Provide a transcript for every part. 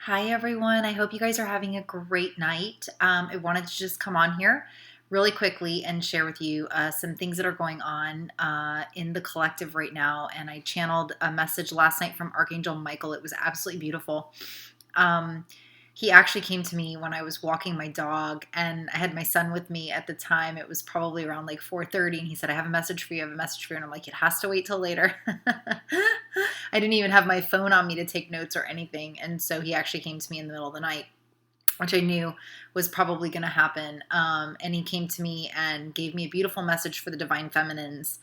Hi, everyone. I hope you guys are having a great night. I wanted to just come on here really quickly and share with you some things that are going on in the collective right now. And I channeled a message last night from Archangel Michael. It was absolutely beautiful. Um, he actually came to me when I was walking my dog, and I had my son with me at the time. It was probably around like 4:30, and he said, "I have a message for you. I have a message for you." And I'm like, "It has to wait till later." I didn't even have my phone on me to take notes or anything. And so he actually came to me in the middle of the night, which I knew was probably going to happen. And he came to me and gave me a beautiful message for the divine feminines.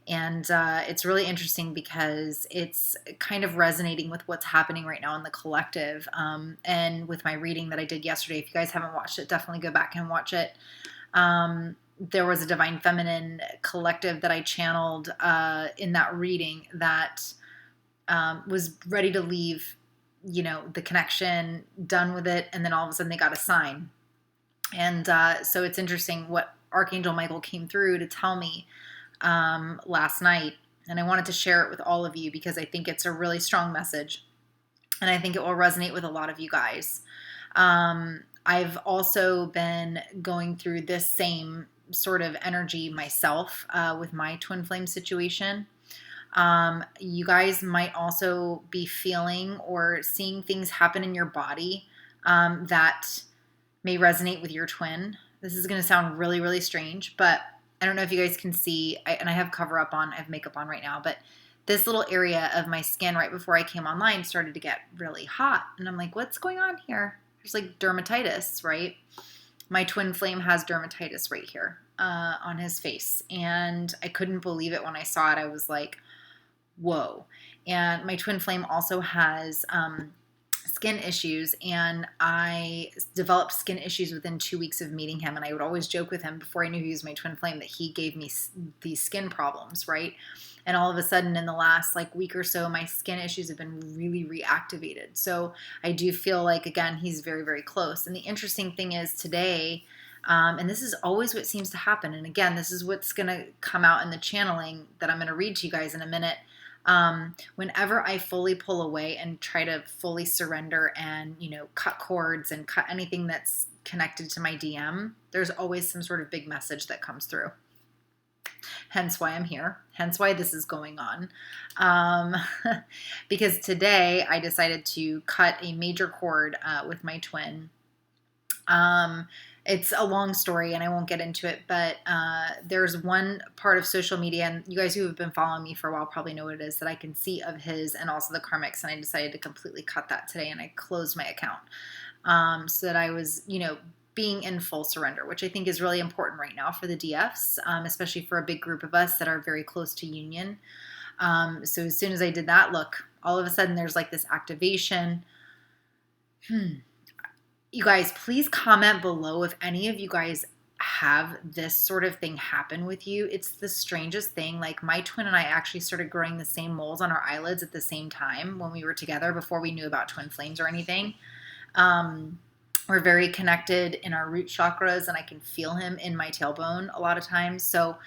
And it's really interesting because it's kind of resonating with what's happening right now in the collective, and with my reading that I did yesterday. If you guys haven't watched it, definitely go back and watch it. There was a divine feminine collective that I channeled in that reading that was ready to leave, the connection, done with it, and then all of a sudden they got a sign. And so it's interesting what Archangel Michael came through to tell me last night, and I wanted to share it with all of you because I think it's a really strong message, and I think it will resonate with a lot of you guys. I've also been going through this same sort of energy myself with my twin flame situation. You guys might also be feeling or seeing things happen in your body that may resonate with your twin. This is going to sound really, really strange, but I don't know if you guys can see, and I have cover up on, I have makeup on right now, but this little area of my skin right before I came online started to get really hot. And I'm like, what's going on here? There's like dermatitis, right? My twin flame has dermatitis right here on his face. And I couldn't believe it when I saw it. I was like, whoa. And my twin flame also has skin issues, and I developed skin issues within 2 weeks of meeting him. And I would always joke with him before I knew he was my twin flame that he gave me these skin problems, right? And all of a sudden in the last like week or so, my skin issues have been really reactivated. So I do feel like, again, he's very, very close. And the interesting thing is today, and this is always what seems to happen. And again, this is what's going to come out in the channeling that I'm going to read to you guys in a minute. Whenever I fully pull away and try to fully surrender and, cut cords and cut anything that's connected to my DM, there's always some sort of big message that comes through. Hence why I'm here. Hence why this is going on. Because today I decided to cut a major cord with my twin. It's a long story and I won't get into it, but there's one part of social media, and you guys who have been following me for a while probably know what it is, that I can see of his and also the karmics, and I decided to completely cut that today, and I closed my account so that I was, being in full surrender, which I think is really important right now for the DFs, especially for a big group of us that are very close to union. So as soon as I did that, look, all of a sudden there's like this activation. You guys, please comment below if any of you guys have this sort of thing happen with you. It's the strangest thing. Like my twin and I actually started growing the same moles on our eyelids at the same time when we were together before we knew about twin flames or anything. We're very connected in our root chakras, and I can feel him in my tailbone a lot of times. So,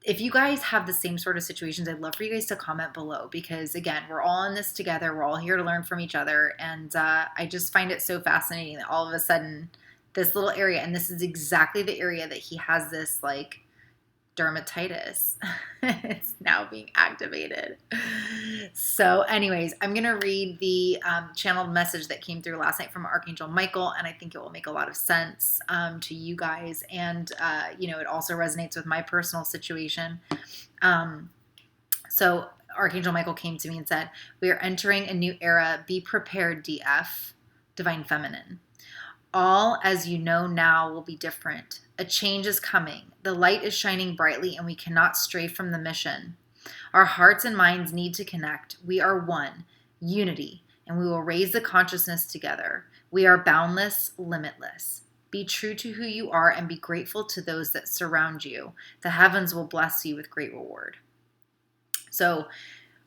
if you guys have the same sort of situations, I'd love for you guys to comment below, because again, we're all in this together. We're all here to learn from each other. And I just find it so fascinating that all of a sudden this little area, and this is exactly the area that he has this like dermatitis, it's now being activated. So anyways, I'm going to read the channeled message that came through last night from Archangel Michael, and I think it will make a lot of sense to you guys. And, it also resonates with my personal situation. So Archangel Michael came to me and said, "We are entering a new era. Be prepared, DF, Divine Feminine. All as you know now will be different. A change is coming. The light is shining brightly, and we cannot stray from the mission. Our hearts and minds need to connect. We are one, unity, and we will raise the consciousness together. We are boundless, limitless. Be true to who you are and be grateful to those that surround you. The heavens will bless you with great reward." So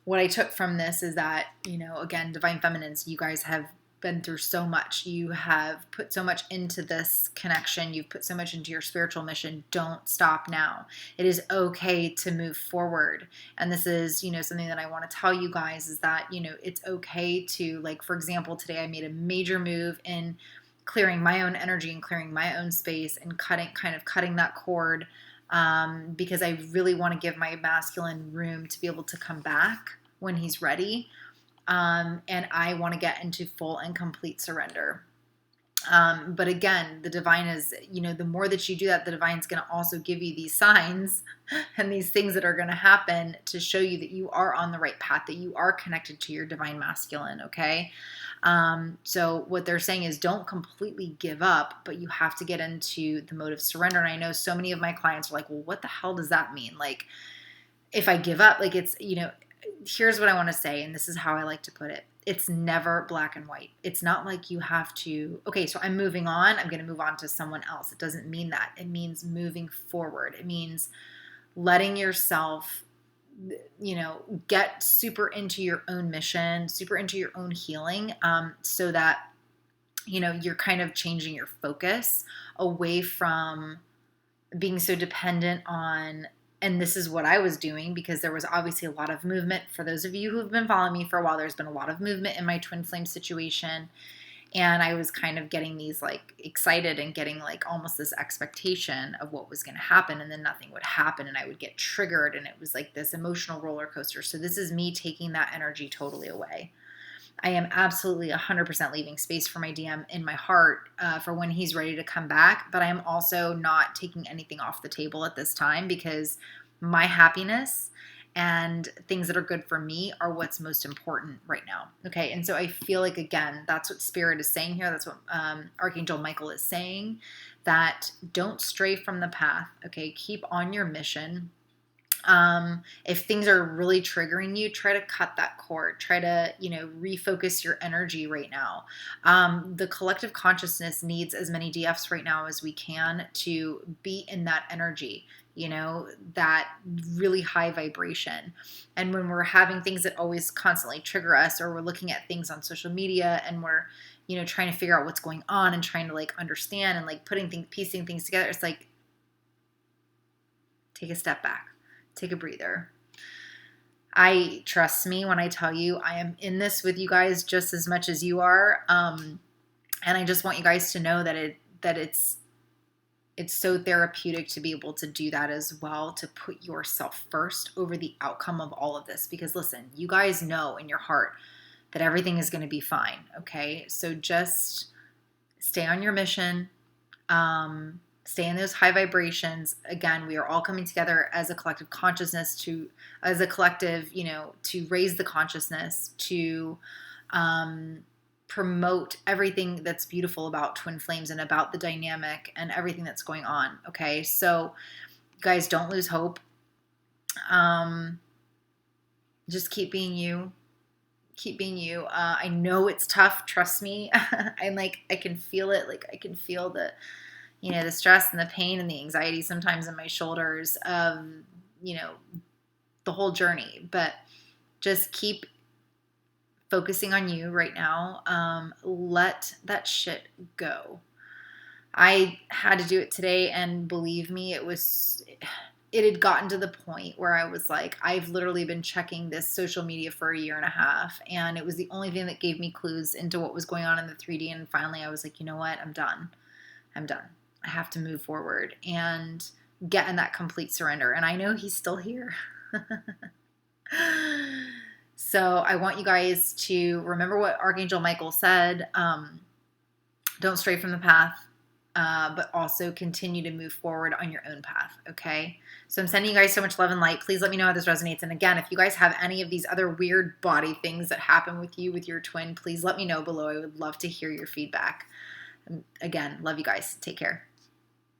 what I took from this is that, again, Divine Feminines, you guys have been through so much. You have put so much into this connection. You've put so much into your spiritual mission. Don't stop now. It is okay to move forward. And this is, something that I want to tell you guys is that, it's okay to, like, for example, today I made a major move in clearing my own energy and clearing my own space and cutting that cord, because I really want to give my masculine room to be able to come back when he's ready. And I want to get into full and complete surrender. But again, the divine is, the more that you do that, the divine's going to also give you these signs and these things that are going to happen to show you that you are on the right path, that you are connected to your divine masculine. Okay. So what they're saying is don't completely give up, but you have to get into the mode of surrender. And I know so many of my clients are like, well, what the hell does that mean? Like, if I give up, like, it's, here's what I want to say, and this is how I like to put it. It's never black and white. It's not like you have to, okay, so I'm moving on. I'm going to move on to someone else. It doesn't mean that. It means moving forward. It means letting yourself, get super into your own mission, super into your own healing, so that, you're kind of changing your focus away from being so dependent on. And this is what I was doing, because there was obviously a lot of movement. For those of you who have been following me for a while, there's been a lot of movement in my twin flame situation. And I was kind of getting these, like, excited and getting, like, almost this expectation of what was going to happen. And then nothing would happen and I would get triggered. And it was like this emotional roller coaster. So this is me taking that energy totally away. I am absolutely 100% leaving space for my DM in my heart for when he's ready to come back. But I am also not taking anything off the table at this time, because my happiness and things that are good for me are what's most important right now. Okay. And so I feel like, again, that's what Spirit is saying here. That's what Archangel Michael is saying, that don't stray from the path. Okay. Keep on your mission. If things are really triggering you, try to cut that cord, try to, refocus your energy right now. The collective consciousness needs as many DFs right now as we can to be in that energy, that really high vibration. And when we're having things that always constantly trigger us, or we're looking at things on social media and we're, trying to figure out what's going on and trying to, like, understand and, like, piecing things together, it's like, take a step back. Take a breather. Trust me when I tell you, I am in this with you guys just as much as you are. And I just want you guys to know that it's so therapeutic to be able to do that as well, to put yourself first over the outcome of all of this. Because listen, you guys know in your heart that everything is going to be fine. Okay. So just stay on your mission. Stay in those high vibrations. Again, we are all coming together as a collective consciousness to raise the consciousness, to promote everything that's beautiful about twin flames and about the dynamic and everything that's going on. Okay. So guys, don't lose hope. Just keep being you. Keep being you. I know it's tough. Trust me. I can feel it. Like, I can feel the stress and the pain and the anxiety sometimes in my shoulders of, the whole journey. But just keep focusing on you right now. Let that shit go. I had to do it today, and believe me, it had gotten to the point where I was like, I've literally been checking this social media for a year and a half, and it was the only thing that gave me clues into what was going on in the 3D. And finally I was like, you know what? I'm done. I have to move forward and get in that complete surrender. And I know he's still here. So I want you guys to remember what Archangel Michael said. Don't stray from the path, but also continue to move forward on your own path. Okay. So I'm sending you guys so much love and light. Please let me know how this resonates. And again, if you guys have any of these other weird body things that happen with you, with your twin, please let me know below. I would love to hear your feedback. Again, love you guys. Take care.